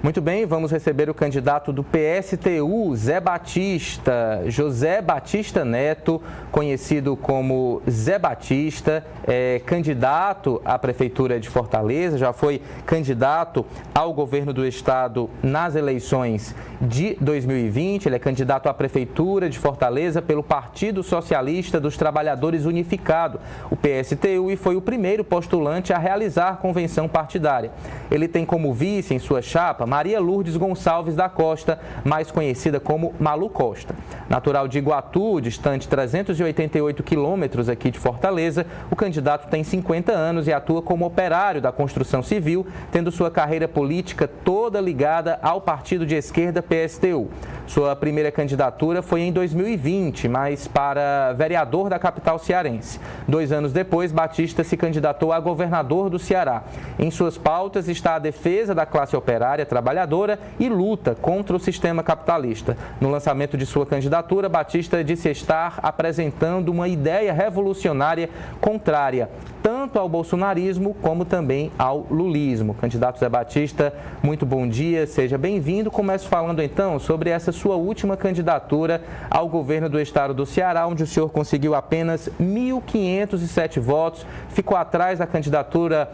Muito bem, vamos receber o candidato do PSTU, Zé Batista, José Batista Neto, conhecido como Zé Batista, é candidato à Prefeitura de Fortaleza, já foi candidato ao governo do estado nas eleições de 2020, ele é candidato à Prefeitura de Fortaleza pelo Partido Socialista dos Trabalhadores Unificado, o PSTU, e foi o primeiro postulante a realizar a convenção partidária. Ele tem como vice em sua chapa Maria Lourdes Gonçalves da Costa, mais conhecida como Malu Costa. Natural de Iguatu, distante 388 quilômetros aqui de Fortaleza, o candidato tem 50 anos e atua como operário da construção civil, tendo sua carreira política toda ligada ao partido de esquerda PSTU. Sua primeira candidatura foi em 2020, mas para vereador da capital cearense. 2 anos depois, Batista se candidatou a governador do Ceará. Em suas pautas está a defesa da classe operária trabalhadora e luta contra o sistema capitalista. No lançamento de sua candidatura, Batista disse estar apresentando uma ideia revolucionária contrária tanto ao bolsonarismo como também ao lulismo. Candidato Zé Batista, muito bom dia, seja bem-vindo. Começo falando então sobre essa sua última candidatura ao governo do estado do Ceará, onde o senhor conseguiu apenas 1.507 votos, ficou atrás da candidatura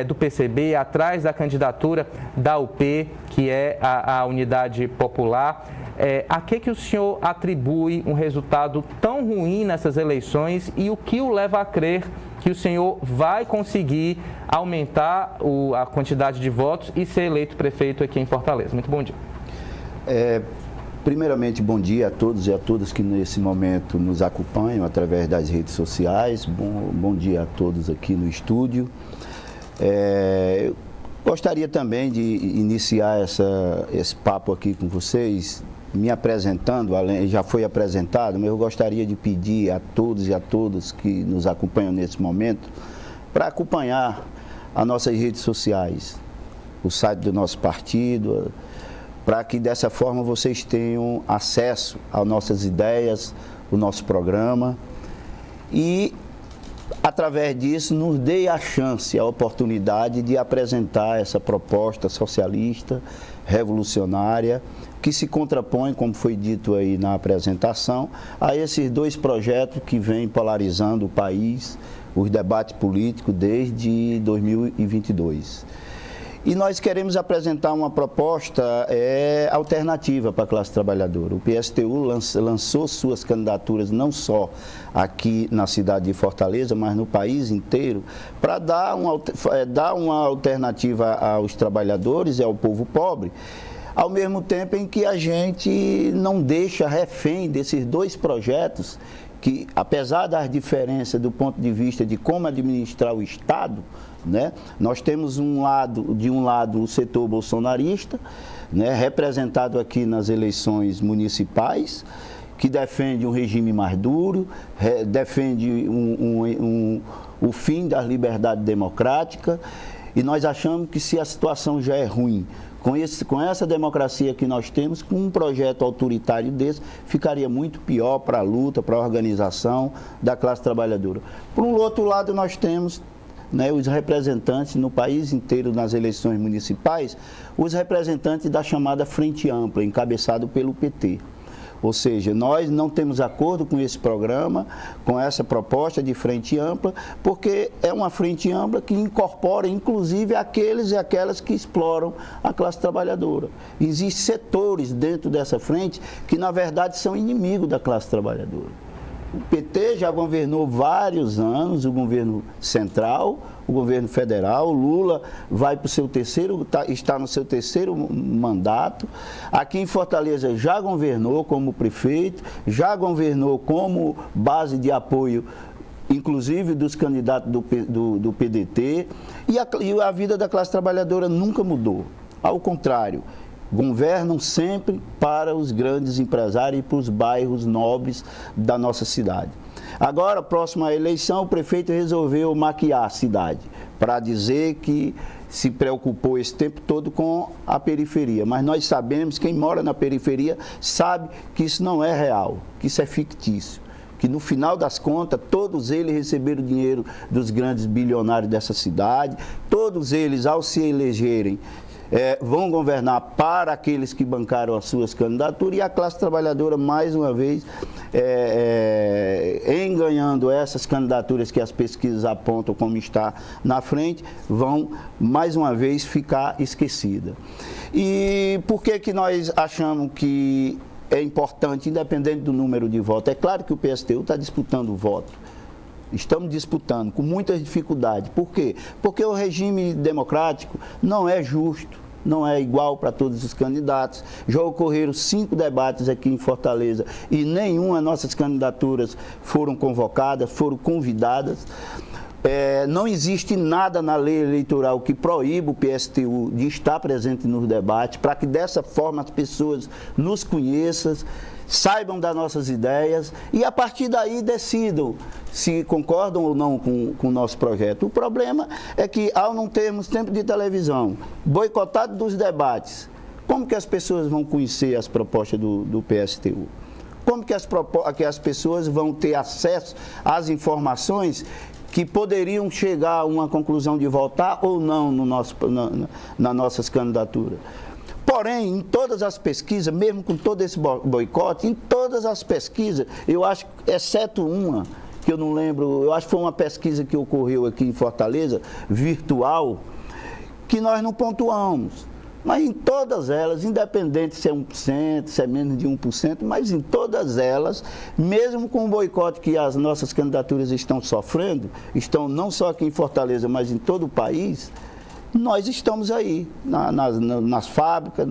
do PCB, atrás da candidatura da UP, que é a Unidade Popular. A que o senhor atribui um resultado tão ruim nessas eleições e o que o leva a crer que o senhor vai conseguir aumentar a quantidade de votos e ser eleito prefeito aqui em Fortaleza? Muito bom dia. Primeiramente, bom dia a todos e a todas que nesse momento nos acompanham através das redes sociais. Bom dia a todos aqui no estúdio. Eu gostaria também de iniciar esse papo aqui com vocês, me apresentando, já foi apresentado, mas eu gostaria de pedir a todos e a todas que nos acompanham nesse momento para acompanhar as nossas redes sociais, o site do nosso partido, para que dessa forma vocês tenham acesso às nossas ideias, o nosso programa e através disso nos dê a chance, a oportunidade de apresentar essa proposta socialista, revolucionária, que se contrapõe, como foi dito aí na apresentação, a esses 2 projetos que vêm polarizando o país, os debates políticos desde 2022. E nós queremos apresentar uma proposta alternativa para a classe trabalhadora. O PSTU lançou suas candidaturas não só aqui na cidade de Fortaleza, mas no país inteiro, para dar uma alternativa aos trabalhadores e ao povo pobre, ao mesmo tempo em que a gente não deixa refém desses 2 projetos que, apesar das diferenças do ponto de vista de como administrar o Estado, né, nós temos de um lado o setor bolsonarista, né, representado aqui nas eleições municipais, que defende um regime mais duro, defende o fim da liberdade democrática, e nós achamos que se a situação já é ruim, com essa democracia que nós temos, com um projeto autoritário desse, ficaria muito pior para a luta, para a organização da classe trabalhadora. Por um outro lado, nós temos, né, os representantes no país inteiro, nas eleições municipais, os representantes da chamada Frente Ampla, encabeçado pelo PT. Ou seja, nós não temos acordo com esse programa, com essa proposta de frente ampla, porque é uma frente ampla que incorpora, inclusive, aqueles e aquelas que exploram a classe trabalhadora. Existem setores dentro dessa frente que, na verdade, são inimigos da classe trabalhadora. O PT já governou vários anos, o governo central, o governo federal, o Lula vai para o seu está no seu terceiro mandato. Aqui em Fortaleza já governou como prefeito, já governou como base de apoio, inclusive dos candidatos do PDT, e a vida da classe trabalhadora nunca mudou. Ao contrário, governam sempre para os grandes empresários e para os bairros nobres da nossa cidade. Agora, próxima eleição, o prefeito resolveu maquiar a cidade para dizer que se preocupou esse tempo todo com a periferia. Mas nós sabemos, quem mora na periferia sabe que isso não é real, que isso é fictício. Que no final das contas, todos eles receberam dinheiro dos grandes bilionários dessa cidade, todos eles, ao se elegerem, vão governar para aqueles que bancaram as suas candidaturas, e a classe trabalhadora, mais uma vez, em ganhando essas candidaturas que as pesquisas apontam como está na frente, vão, mais uma vez, ficar esquecida. E por que nós achamos que é importante, independente do número de votos? É claro que o PSTU está disputando o voto. Estamos disputando com muitas dificuldades. Por quê? Porque o regime democrático não é justo, não é igual para todos os candidatos. Já ocorreram 5 debates aqui em Fortaleza e nenhuma das nossas candidaturas foram convocadas, foram convidadas. Não existe nada na lei eleitoral que proíba o PSTU de estar presente nos debates, para que dessa forma as pessoas nos conheçam, saibam das nossas ideias e a partir daí decidam se concordam ou não com o nosso projeto. O problema é que, ao não termos tempo de televisão, boicotado dos debates, como que as pessoas vão conhecer as propostas do PSTU? Como que as pessoas vão ter acesso às informações que poderiam chegar a uma conclusão de votar ou não nas nossas candidaturas? Porém, em todas as pesquisas, mesmo com todo esse boicote, em todas as pesquisas, eu acho, exceto uma, que eu não lembro, eu acho que foi uma pesquisa que ocorreu aqui em Fortaleza, virtual, que nós não pontuamos. Mas em todas elas, independente se é 1%, se é menos de 1%, mas em todas elas, mesmo com o boicote que as nossas candidaturas estão sofrendo, estão não só aqui em Fortaleza, mas em todo o país, nós estamos aí, nas fábricas,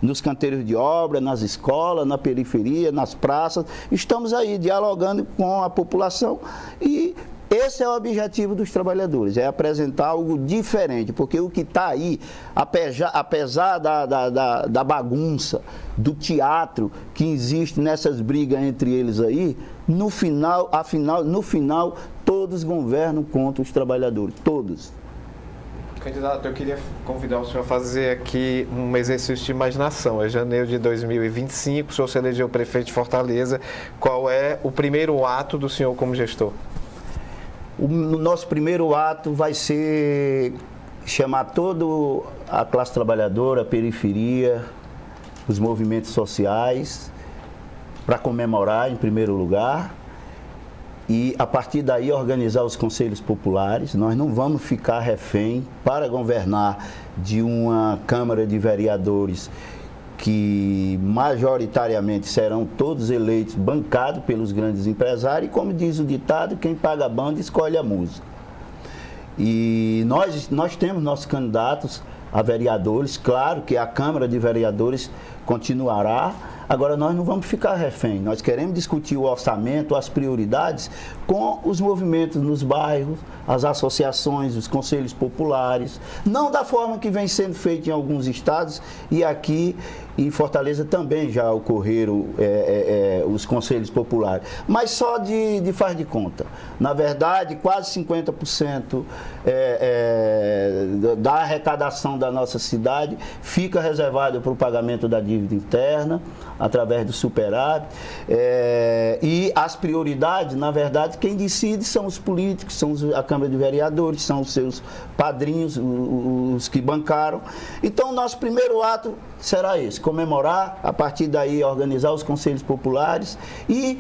nos canteiros de obra, nas escolas, na periferia, nas praças, estamos aí dialogando com a população e esse é o objetivo dos trabalhadores, é apresentar algo diferente, porque o que está aí, apesar da bagunça, do teatro que existe nessas brigas entre eles aí, no final, todos governam contra os trabalhadores, todos. Candidato, eu queria convidar o senhor a fazer aqui um exercício de imaginação. É janeiro de 2025, o senhor se elegeu prefeito de Fortaleza. Qual é o primeiro ato do senhor como gestor? O nosso primeiro ato vai ser chamar toda a classe trabalhadora, a periferia, os movimentos sociais, para comemorar em primeiro lugar. E, a partir daí, organizar os conselhos populares. Nós não vamos ficar refém para governar de uma Câmara de Vereadores que, majoritariamente, serão todos eleitos, bancados pelos grandes empresários. E, como diz o ditado, quem paga a banda escolhe a música. E nós temos nossos candidatos a vereadores. Claro que a Câmara de Vereadores continuará. Agora, nós não vamos ficar refém, nós queremos discutir o orçamento, as prioridades com os movimentos nos bairros, as associações, os conselhos populares, não da forma que vem sendo feito em alguns estados e aqui em Fortaleza também já ocorreram os conselhos populares, mas só de faz de conta. Na verdade, quase 50% da arrecadação da nossa cidade fica reservado para o pagamento da dívida interna, através do superávit, e as prioridades, na verdade, quem decide são os políticos, são a Câmara de Vereadores, são os seus padrinhos, os que bancaram. Então, nosso primeiro ato será esse, comemorar, a partir daí organizar os conselhos populares e,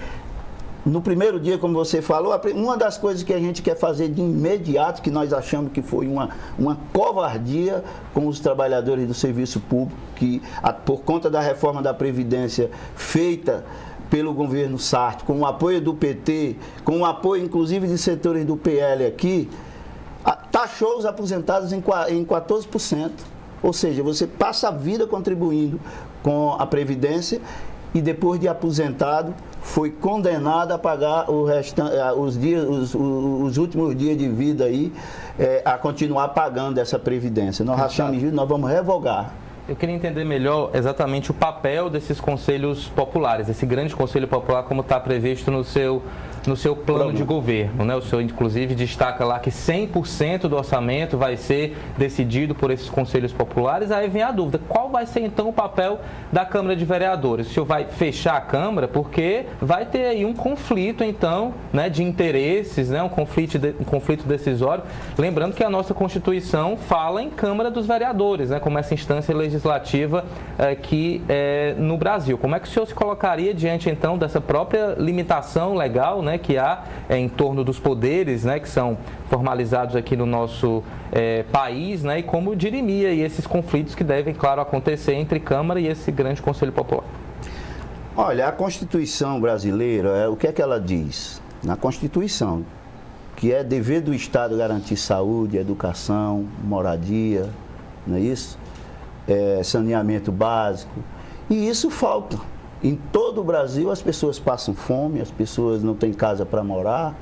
no primeiro dia, como você falou, uma das coisas que a gente quer fazer de imediato, que nós achamos que foi uma covardia com os trabalhadores do serviço público, que por conta da reforma da Previdência feita pelo governo Sarto, com o apoio do PT, com o apoio inclusive de setores do PL aqui, taxou os aposentados em 14%. Ou seja, você passa a vida contribuindo com a Previdência e depois de aposentado foi condenado a pagar os últimos dias de vida aí, a continuar pagando essa Previdência. Nós achamos justo, nós vamos revogar. Eu queria entender melhor exatamente o papel desses conselhos populares, esse grande conselho popular como está previsto no seu no seu plano de governo, né? O senhor, inclusive, destaca lá que 100% do orçamento vai ser decidido por esses conselhos populares. Aí vem a dúvida, qual vai ser, então, o papel da Câmara de Vereadores? O senhor vai fechar a Câmara? Porque vai ter aí um conflito, então, né, de interesses, né? Um conflito decisório. Lembrando que a nossa Constituição fala em Câmara dos Vereadores, né? Como essa instância legislativa aqui no Brasil. Como é que o senhor se colocaria diante, então, dessa própria limitação legal, né, que há em torno dos poderes, né, que são formalizados aqui no nosso país, né, e como dirimir aí esses conflitos que devem, claro, acontecer entre Câmara e esse grande Conselho Popular? Olha, a Constituição brasileira, o que é que ela diz? Na Constituição, que é dever do Estado garantir saúde, educação, moradia, não é isso? Saneamento básico. E isso falta. Em todo o Brasil as pessoas passam fome, as pessoas não têm casa para morar,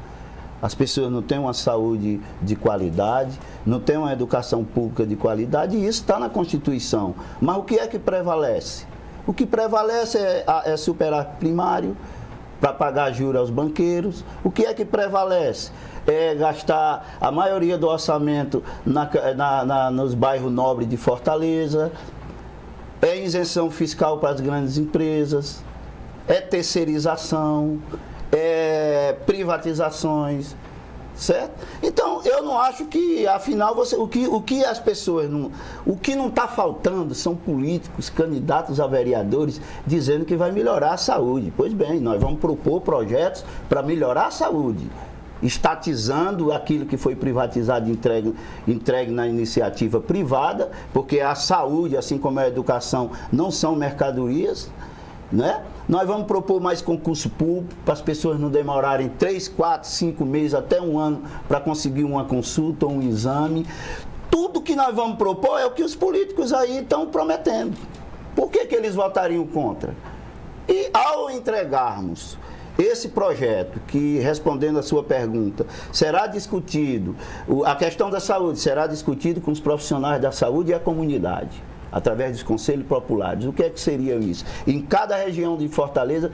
as pessoas não têm uma saúde de qualidade, não têm uma educação pública de qualidade, e isso está na Constituição. Mas o que é que prevalece? O que prevalece é superávit primário para pagar juros aos banqueiros. O que é que prevalece? É gastar a maioria do orçamento nos bairros nobres de Fortaleza, é isenção fiscal para as grandes empresas, é terceirização, é privatizações, certo? Então, eu não acho que, afinal, o que as pessoas não... O que não está faltando são políticos, candidatos a vereadores, dizendo que vai melhorar a saúde. Pois bem, nós vamos propor projetos para melhorar a saúde, estatizando aquilo que foi privatizado e entregue na iniciativa privada, porque a saúde, assim como a educação, não são mercadorias, né? Nós vamos propor mais concurso público, para as pessoas não demorarem 3, 4, 5 meses, até um ano, para conseguir uma consulta ou um exame. Tudo que nós vamos propor é o que os políticos aí estão prometendo. Por que eles votariam contra? E ao entregarmos esse projeto, que, respondendo a sua pergunta, será discutido, a questão da saúde será discutido com os profissionais da saúde e a comunidade, através dos conselhos populares. O que é que seria isso? Em cada região de Fortaleza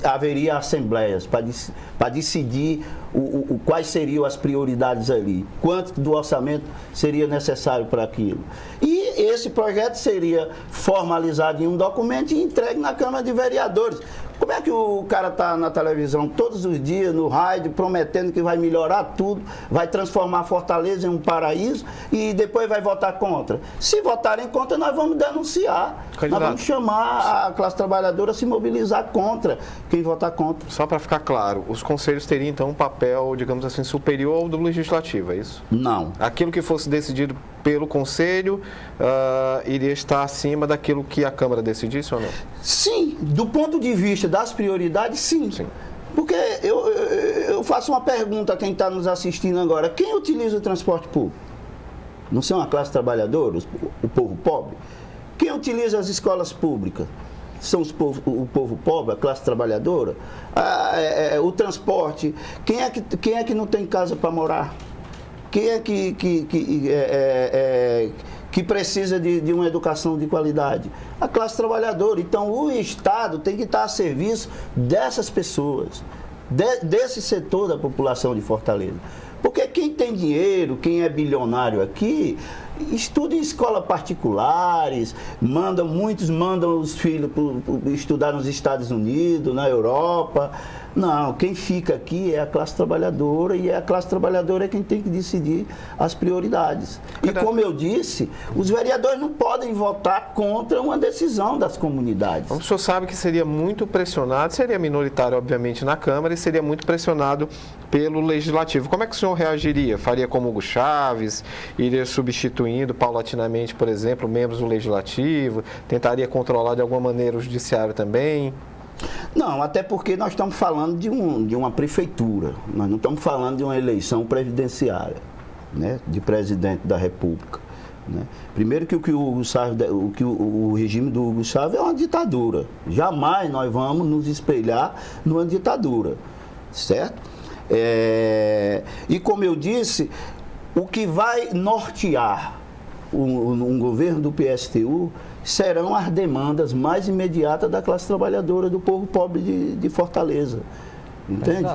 haveria assembleias para decidir quais seriam as prioridades ali, quanto do orçamento seria necessário para aquilo. E esse projeto seria formalizado em um documento e entregue na Câmara de Vereadores. Como é que o cara está na televisão todos os dias, no rádio, prometendo que vai melhorar tudo, vai transformar Fortaleza em um paraíso e depois vai votar contra? Se votarem contra, nós vamos denunciar. Candidato, nós vamos chamar a classe trabalhadora a se mobilizar contra quem votar contra. Só para ficar claro, os conselhos teriam então um papel, digamos assim, superior ao do legislativo, é isso? Não. Aquilo que fosse decidido pelo Conselho iria estar acima daquilo que a Câmara decidisse ou não? Sim, do ponto de vista das prioridades, sim. Porque eu faço uma pergunta a quem está nos assistindo agora. Quem utiliza o transporte público? Não são a classe trabalhadora, o povo pobre? Quem utiliza as escolas públicas? São o povo pobre, a classe trabalhadora? O transporte? Quem é que não tem casa para morar? Quem é que precisa de uma educação de qualidade? A classe trabalhadora. Então, o Estado tem que estar a serviço dessas pessoas, desse setor da população de Fortaleza. Porque quem tem dinheiro, quem é bilionário aqui, estuda em escolas particulares, muitos mandam os filhos estudar nos Estados Unidos, na Europa. Não, quem fica aqui é a classe trabalhadora, e a classe trabalhadora é quem tem que decidir as prioridades. E como eu disse, os vereadores não podem votar contra uma decisão das comunidades. O senhor sabe que seria muito pressionado, seria minoritário, obviamente, na Câmara, e seria muito pressionado pelo Legislativo. Como é que o senhor reagiria? Faria como Hugo Chávez, iria substituindo paulatinamente, por exemplo, membros do Legislativo, tentaria controlar de alguma maneira o Judiciário também? Não, até porque nós estamos falando de uma prefeitura, nós não estamos falando de uma eleição presidenciária, né, de presidente da República. Né? Primeiro que o regime do Hugo Chávez é uma ditadura. Jamais nós vamos nos espelhar numa ditadura, certo? E como eu disse, o que vai nortear um governo do PSTU serão as demandas mais imediatas da classe trabalhadora, do povo pobre de Fortaleza. Entende?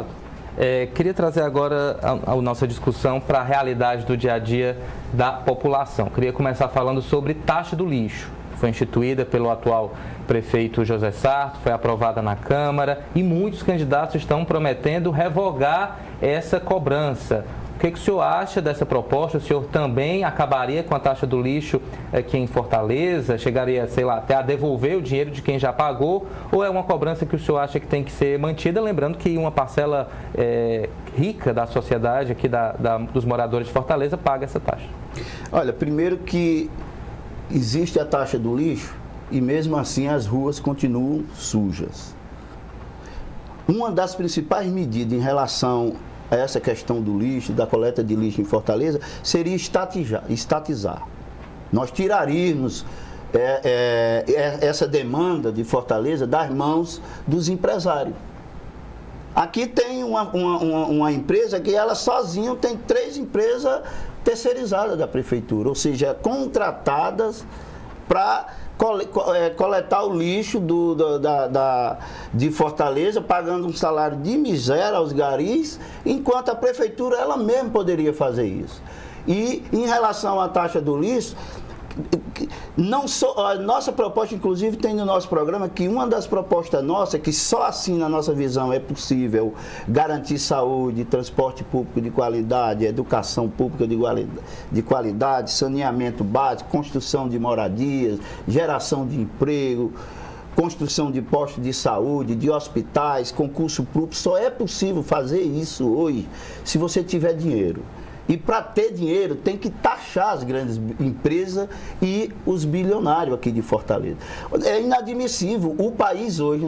Queria trazer agora a nossa discussão para a realidade do dia a dia da população. Queria começar falando sobre taxa do lixo. Foi instituída pelo atual prefeito José Sarto, foi aprovada na Câmara e muitos candidatos estão prometendo revogar essa cobrança. O que o senhor acha dessa proposta? O senhor também acabaria com a taxa do lixo aqui em Fortaleza? Chegaria, sei lá, até a devolver o dinheiro de quem já pagou? Ou é uma cobrança que o senhor acha que tem que ser mantida? Lembrando que uma parcela rica da sociedade aqui, dos moradores de Fortaleza, paga essa taxa. Olha, primeiro que existe a taxa do lixo e mesmo assim as ruas continuam sujas. Uma das principais medidas em relação a essa questão do lixo, da coleta de lixo em Fortaleza, seria estatizar. Nós tiraríamos essa demanda de Fortaleza das mãos dos empresários. Aqui tem uma empresa que ela sozinha tem 3 empresas terceirizadas da prefeitura, ou seja, contratadas para coletar o lixo de Fortaleza, pagando um salário de miséria aos garis, enquanto a prefeitura ela mesma poderia fazer isso. E em relação à taxa do lixo, a nossa proposta, inclusive, tem no nosso programa que uma das propostas nossas, que só assim na nossa visão é possível garantir saúde, transporte público de qualidade, educação pública de qualidade, saneamento básico, construção de moradias, geração de emprego, construção de postos de saúde, de hospitais, concurso público. Só é possível fazer isso hoje se você tiver dinheiro. E para ter dinheiro tem que taxar as grandes empresas e os bilionários aqui de Fortaleza. É inadmissível. O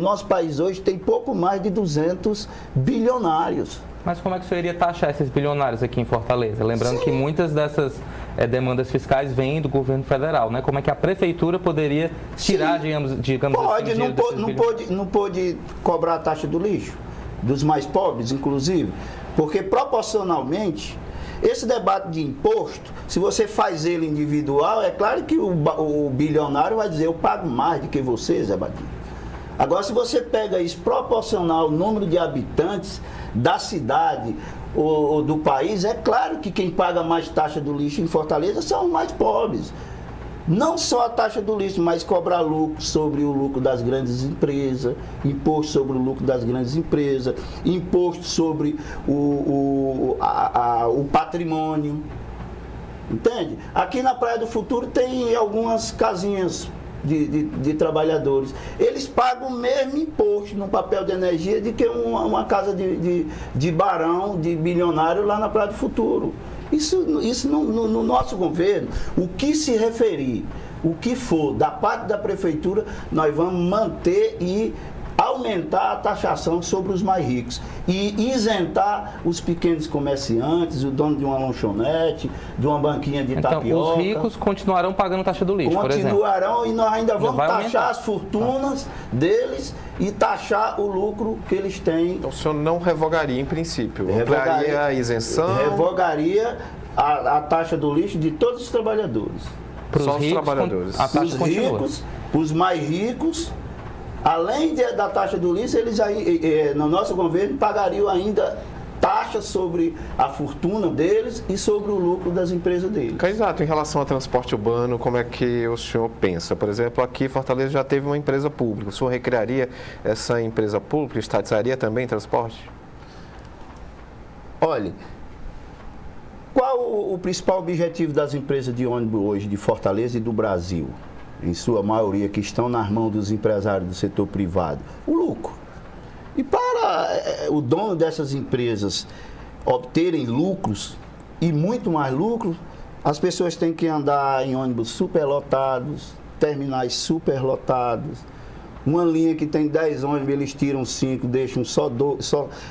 nosso país hoje tem pouco mais de 200 bilionários. Mas como é que o senhor iria taxar esses bilionários aqui em Fortaleza? Lembrando que muitas dessas demandas fiscais vêm do governo federal, né? Como é que a prefeitura poderia tirar, digamos pode, assim, não pode cobrar a taxa do lixo, dos mais pobres, inclusive, porque proporcionalmente esse debate de imposto, se você faz ele individual, é claro que o bilionário vai dizer, eu pago mais do que você, Zé Batista. Agora, se você pega isso proporcional ao número de habitantes da cidade ou do país, é claro que quem paga mais taxa do lixo em Fortaleza são os mais pobres. Não só a taxa do lixo, mas cobrar lucro sobre o lucro das grandes empresas, imposto sobre o lucro das grandes empresas, imposto sobre o patrimônio. Entende? Aqui na Praia do Futuro tem algumas casinhas de trabalhadores. Eles pagam o mesmo imposto no papel de energia de que uma casa de barão, de bilionário lá na Praia do Futuro. Isso no nosso governo, o que se referir, o que for da parte da prefeitura, nós vamos manter e aumentar a taxação sobre os mais ricos e isentar os pequenos comerciantes, o dono de uma lanchonete, de uma banquinha de tapioca. Então, os ricos continuarão pagando taxa do lixo, por exemplo? Continuarão, e nós ainda vamos taxar as fortunas deles e taxar o lucro que eles têm. Então o senhor não revogaria em princípio? Revogaria a isenção? Revogaria a taxa do lixo de todos os trabalhadores. Só os trabalhadores. A taxa os ricos, os mais ricos, além da taxa do lixo, eles aí, no nosso governo pagariam ainda taxa sobre a fortuna deles e sobre o lucro das empresas deles. Candidato, em relação ao transporte urbano, como é que o senhor pensa? Por exemplo, aqui Fortaleza já teve uma empresa pública. O senhor recriaria essa empresa pública? Estatizaria também transporte? Olha, qual o principal objetivo das empresas de ônibus hoje de Fortaleza e do Brasil? Em sua maioria, que estão nas mãos dos empresários do setor privado? O lucro. E para o dono dessas empresas obterem lucros, e muito mais lucros, as pessoas têm que andar em ônibus superlotados, terminais superlotados. Uma linha que tem 10 ônibus, eles tiram 5, deixam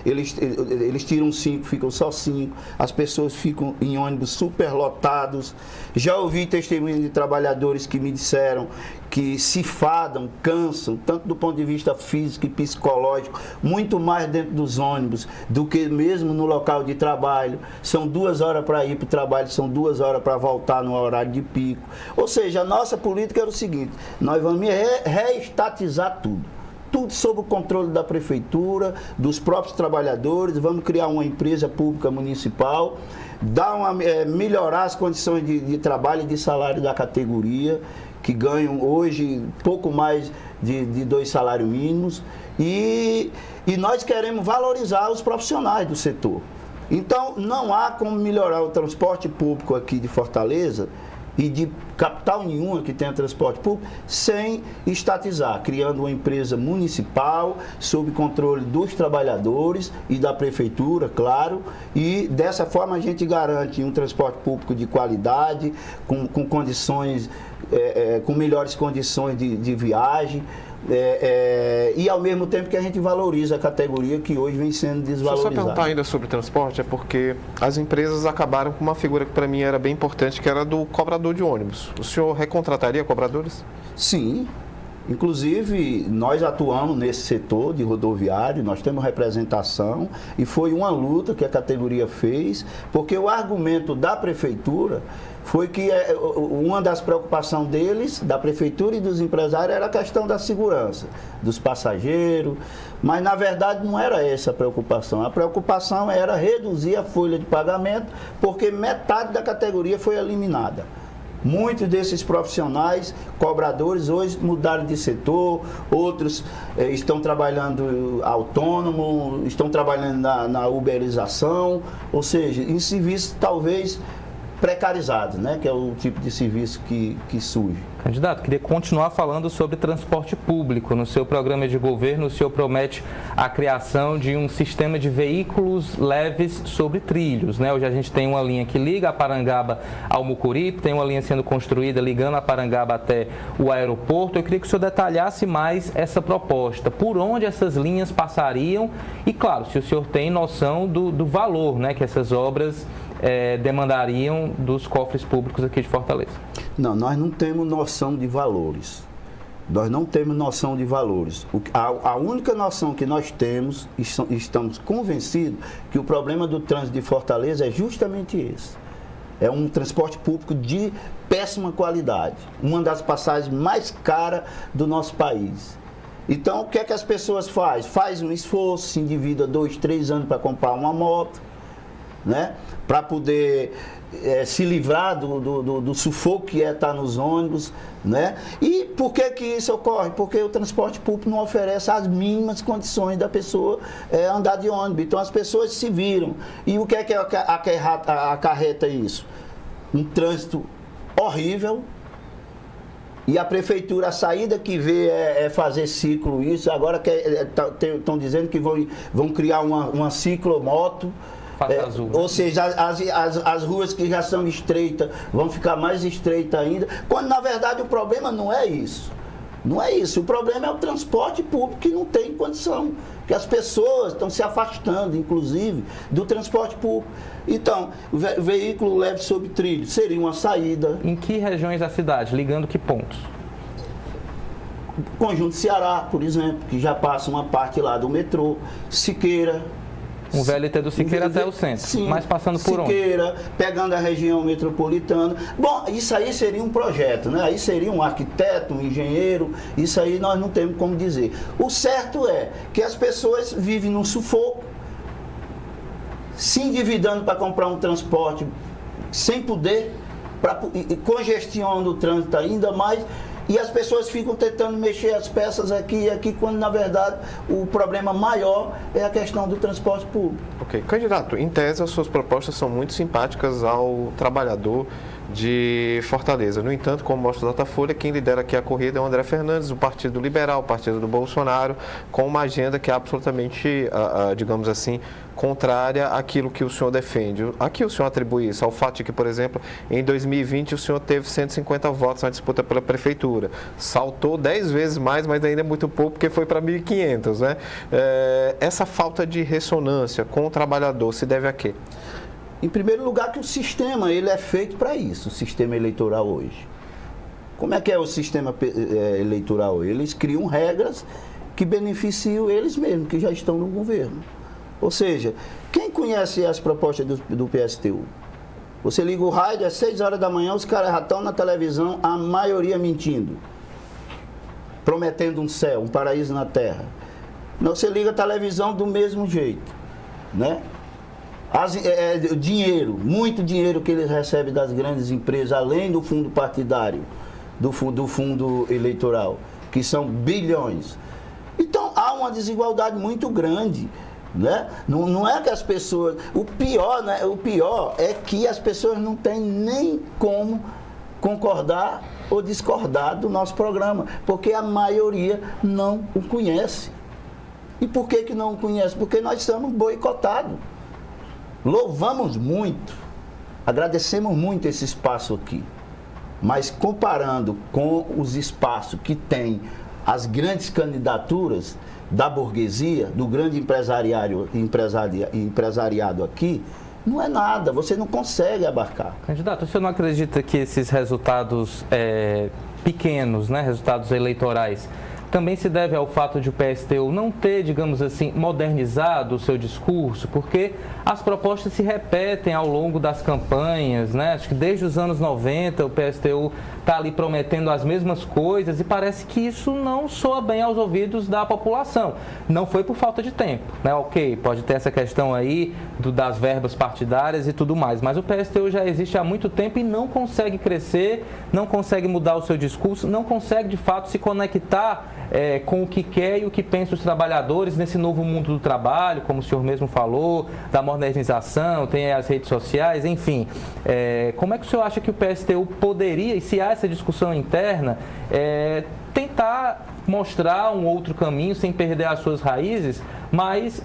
eles tiram 5, ficam só 5. As pessoas ficam em ônibus superlotados. Já ouvi testemunhos de trabalhadores que me disseram que se fadam, cansam, tanto do ponto de vista físico e psicológico, muito mais dentro dos ônibus do que mesmo no local de trabalho. São 2 horas para ir para o trabalho, são 2 horas para voltar no horário de pico. Ou seja, a nossa política era o seguinte: nós vamos reestatizar tudo. tudo sob o controle da prefeitura, dos próprios trabalhadores. Vamos criar uma empresa pública municipal, melhorar as condições de trabalho e de salário da categoria, que ganham hoje pouco mais de 2 salários mínimos. E nós queremos valorizar os profissionais do setor. Então, não há como melhorar o transporte público aqui de Fortaleza e de capital nenhuma que tenha transporte público sem estatizar, criando uma empresa municipal sob controle dos trabalhadores e da prefeitura, claro, e dessa forma a gente garante um transporte público de qualidade, com condições, com melhores condições de viagem, e ao mesmo tempo que a gente valoriza a categoria que hoje vem sendo desvalorizada. Só perguntar ainda sobre transporte, é porque as empresas acabaram com uma figura que para mim era bem importante, que era do cobrador de ônibus. O senhor recontrataria cobradores? Sim. Inclusive, nós atuamos nesse setor de rodoviário, nós temos representação e foi uma luta que a categoria fez, porque o argumento da prefeitura foi que uma das preocupações deles, da prefeitura e dos empresários, era a questão da segurança dos passageiros, mas na verdade não era essa a preocupação. A preocupação era reduzir a folha de pagamento, porque metade da categoria foi eliminada. Muitos desses profissionais, cobradores, hoje mudaram de setor, outros estão trabalhando autônomo, estão trabalhando na uberização, ou seja, em serviços talvez precarizados, né? Que é o tipo de serviço que surge. Candidato, queria continuar falando sobre transporte público. No seu programa de governo, o senhor promete a criação de um sistema de veículos leves sobre trilhos, né? Hoje a gente tem uma linha que liga a Parangaba ao Mucuripe, tem uma linha sendo construída ligando a Parangaba até o aeroporto. Eu queria que o senhor detalhasse mais essa proposta, por onde essas linhas passariam e, claro, se o senhor tem noção do valor, né, que essas obras demandariam dos cofres públicos aqui de Fortaleza. Não, nós não temos noção de valores. Nós não temos noção de valores. A única noção que nós temos, e estamos convencidos, que o problema do trânsito de Fortaleza é justamente esse. É um transporte público de péssima qualidade. Uma das passagens mais caras do nosso país. Então, o que é que as pessoas fazem? Faz um esforço, se endivida 2, 3 anos para comprar uma moto, né? Para poder se livrar do sufoco que é estar nos ônibus, né? E por que isso ocorre? Porque o transporte público não oferece as mínimas condições da pessoa andar de ônibus. Então as pessoas se viram. E o que é que acarreta isso? Um trânsito horrível. E a prefeitura, a saída que vê é fazer ciclo isso. Agora estão dizendo que vão criar uma ciclomoto. Azul, né? Ou seja, as ruas que já são estreitas vão ficar mais estreitas ainda, quando na verdade o problema não é isso. Não é isso, o problema é o transporte público que não tem condição, que as pessoas estão se afastando, inclusive, do transporte público. Então, o veículo leve sobre trilho seria uma saída. Em que regiões da cidade? Ligando que pontos? Conjunto Ceará, por exemplo, que já passa uma parte lá do metrô, Siqueira. Um VLT do Siqueira até o centro, sim, mas passando por Siqueira, onde? Pegando a região metropolitana. Bom, isso aí seria um projeto, né? Aí seria um arquiteto, um engenheiro, isso aí nós não temos como dizer. O certo é que as pessoas vivem num sufoco, se endividando para comprar um transporte sem poder, congestiona o trânsito ainda mais. E as pessoas ficam tentando mexer as peças aqui e aqui, quando na verdade o problema maior é a questão do transporte público. Ok. Candidato, em tese as suas propostas são muito simpáticas ao trabalhador de Fortaleza. No entanto, como mostra o Datafolha, quem lidera aqui a corrida é o André Fernandes, do Partido Liberal, o Partido do Bolsonaro, com uma agenda que é absolutamente, digamos assim, contrária àquilo que o senhor defende. A que o senhor atribui isso? Ao fato de que, por exemplo, em 2020 o senhor teve 150 votos na disputa pela prefeitura. Saltou 10 vezes mais, mas ainda é muito pouco, porque foi para 1.500, né? Essa falta de ressonância com o trabalhador se deve a quê? Em primeiro lugar, que o sistema ele é feito para isso, o sistema eleitoral hoje. Como é que é o sistema eleitoral? Eles criam regras que beneficiam eles mesmos, que já estão no governo. Ou seja, quem conhece as propostas do PSTU? Você liga o rádio, às 6 horas da manhã, os caras já estão na televisão, a maioria mentindo. prometendo um céu, um paraíso na terra. Você liga a televisão do mesmo jeito, né? Dinheiro, muito dinheiro que eles recebem das grandes empresas, além do fundo partidário, do fundo eleitoral, que são bilhões. Então, há uma desigualdade muito grande, né? Não é que as pessoas... O pior é que as pessoas não têm nem como concordar ou discordar do nosso programa, porque a maioria não o conhece. E por que não o conhece? Porque nós estamos boicotados. Louvamos muito, agradecemos muito esse espaço aqui, mas comparando com os espaços que tem as grandes candidaturas da burguesia, do grande empresariado aqui, não é nada, você não consegue abarcar. Candidato, o senhor não acredita que esses resultados pequenos, né, resultados eleitorais, também se deve ao fato de o PSTU não ter, digamos assim, modernizado o seu discurso, porque as propostas se repetem ao longo das campanhas, né? Acho que desde os anos 90 o PSTU está ali prometendo as mesmas coisas e parece que isso não soa bem aos ouvidos da população. Não foi por falta de tempo, né? Ok, pode ter essa questão aí das verbas partidárias e tudo mais, mas o PSTU já existe há muito tempo e não consegue crescer, não consegue mudar o seu discurso, não consegue de fato se conectar com o que quer e o que pensam os trabalhadores nesse novo mundo do trabalho, como o senhor mesmo falou, da modernização, tem as redes sociais, enfim. Como é que o senhor acha que o PSTU poderia, e se há essa discussão interna, tentar mostrar um outro caminho sem perder as suas raízes, mas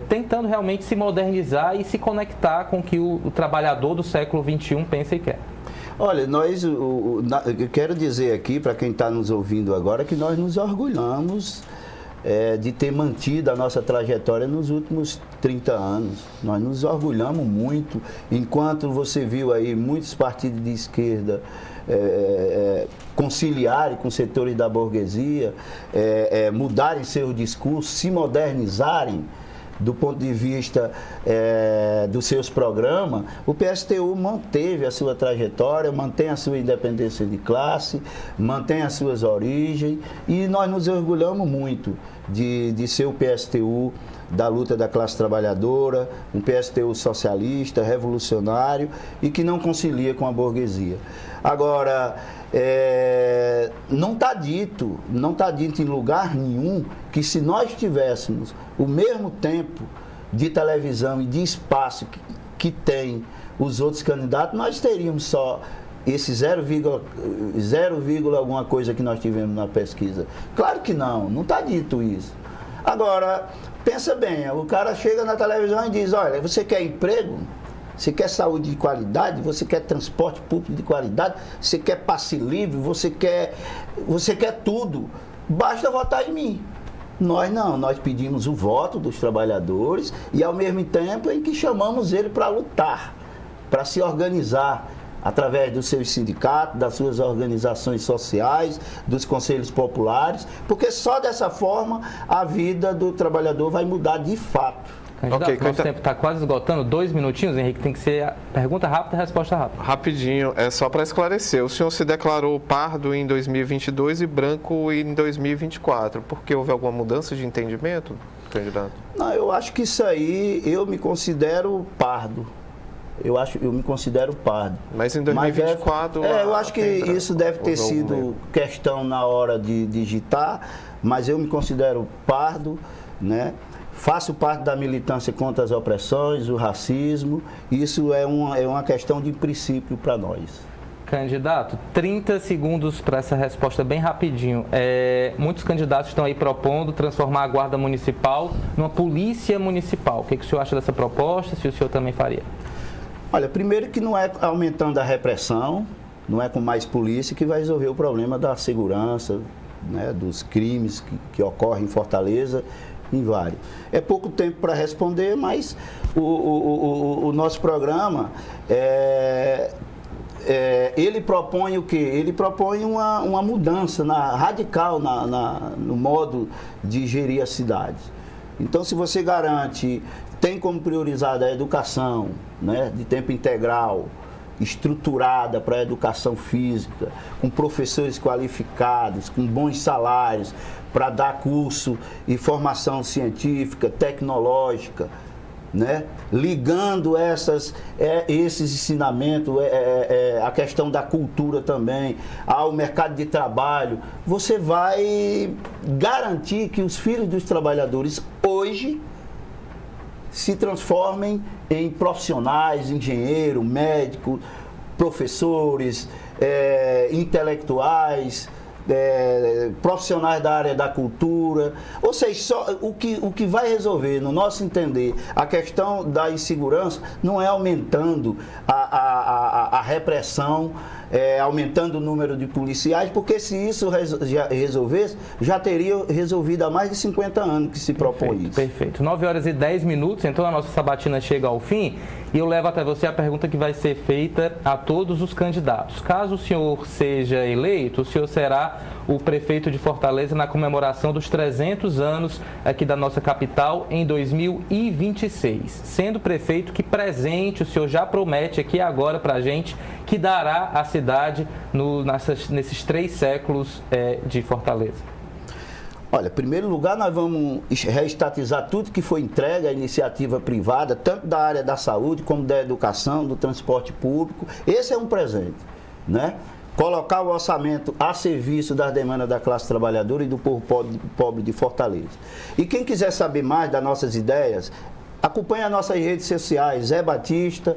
tentando realmente se modernizar e se conectar com o que o trabalhador do século XXI pensa e quer? Olha, eu quero dizer aqui para quem está nos ouvindo agora que nós nos orgulhamos de ter mantido a nossa trajetória nos últimos 30 anos. Nós nos orgulhamos muito, enquanto você viu aí muitos partidos de esquerda conciliarem com setores da burguesia, mudarem seu discurso, se modernizarem do ponto de vista dos seus programas. O PSTU manteve a sua trajetória, mantém a sua independência de classe, mantém as suas origens, e nós nos orgulhamos muito de ser o PSTU da luta da classe trabalhadora, um PSTU socialista, revolucionário e que não concilia com a burguesia. Agora, não está dito em lugar nenhum que se nós tivéssemos o mesmo tempo de televisão e de espaço que tem os outros candidatos, nós teríamos só esse 0, alguma coisa que nós tivemos na pesquisa. Claro que não está dito isso. Agora, pensa bem, o cara chega na televisão e diz, olha, você quer emprego? Você quer saúde de qualidade? Você quer transporte público de qualidade? Você quer passe livre? Você quer tudo. Basta votar em mim. Nós não, nós pedimos o voto dos trabalhadores e ao mesmo tempo em que chamamos ele para lutar, para se organizar através dos seus sindicatos, das suas organizações sociais, dos conselhos populares, porque só dessa forma a vida do trabalhador vai mudar de fato. Candidato, nosso tempo está quase esgotando, 2 minutinhos, Henrique, tem que ser pergunta rápida e resposta rápida. Rapidinho, só para esclarecer, o senhor se declarou pardo em 2022 e branco em 2024, porque houve alguma mudança de entendimento, candidato? Não, eu acho que isso aí, eu me considero pardo. Eu me considero pardo. Mas em 2024... eu acho que isso deve ter sido questão na hora de digitar, mas eu me considero pardo, né? Faço parte da militância contra as opressões, o racismo. Isso é uma questão de princípio para nós. Candidato, 30 segundos para essa resposta bem rapidinho. Muitos candidatos estão aí propondo transformar a Guarda Municipal numa polícia municipal. O que o senhor acha dessa proposta? Se o senhor também faria? Olha, primeiro que não é aumentando a repressão, não é com mais polícia que vai resolver o problema da segurança, né, dos crimes que ocorrem em Fortaleza, em vários. É pouco tempo para responder, mas o nosso programa, ele propõe o quê? Ele propõe uma mudança radical no modo de gerir as cidades. Então, se você garante, tem como priorizada a educação, né, de tempo integral, estruturada para a educação física, com professores qualificados, com bons salários, para dar curso e formação científica, tecnológica, né? Ligando esses ensinamentos, a questão da cultura também, ao mercado de trabalho, você vai garantir que os filhos dos trabalhadores hoje se transformem em profissionais, engenheiro, médico, professores, intelectuais, profissionais da área da cultura. Ou seja, só o que vai resolver, no nosso entender, a questão da insegurança não é aumentando a repressão, aumentando o número de policiais, porque se isso resolvesse, já teria resolvido há mais de 50 anos que se propõe isso. Perfeito. 9h10, então a nossa sabatina chega ao fim e eu levo até você a pergunta que vai ser feita a todos os candidatos. Caso o senhor seja eleito, o senhor será o prefeito de Fortaleza na comemoração dos 300 anos aqui da nossa capital em 2026. Sendo prefeito, que presente o senhor já promete aqui agora para a gente que dará à cidade nesses 3 séculos de Fortaleza? Olha, em primeiro lugar, nós vamos reestatizar tudo que foi entregue à iniciativa privada, tanto da área da saúde, como da educação, do transporte público. Esse é um presente, né? Colocar o orçamento a serviço das demandas da classe trabalhadora e do povo pobre de Fortaleza. E quem quiser saber mais das nossas ideias, acompanhe as nossas redes sociais, Zé Batista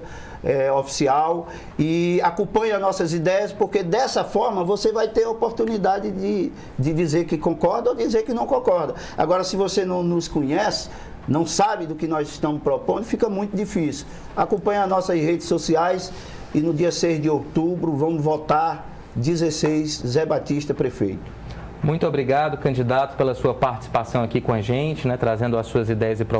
Oficial, e acompanhe as nossas ideias, porque dessa forma você vai ter a oportunidade de dizer que concorda ou dizer que não concorda. Agora, se você não nos conhece, não sabe do que nós estamos propondo, fica muito difícil. Acompanhe as nossas redes sociais e no dia 6 de outubro vamos votar 16 Zé Batista prefeito. Muito obrigado, candidato, pela sua participação aqui com a gente, né, trazendo as suas ideias e propostas.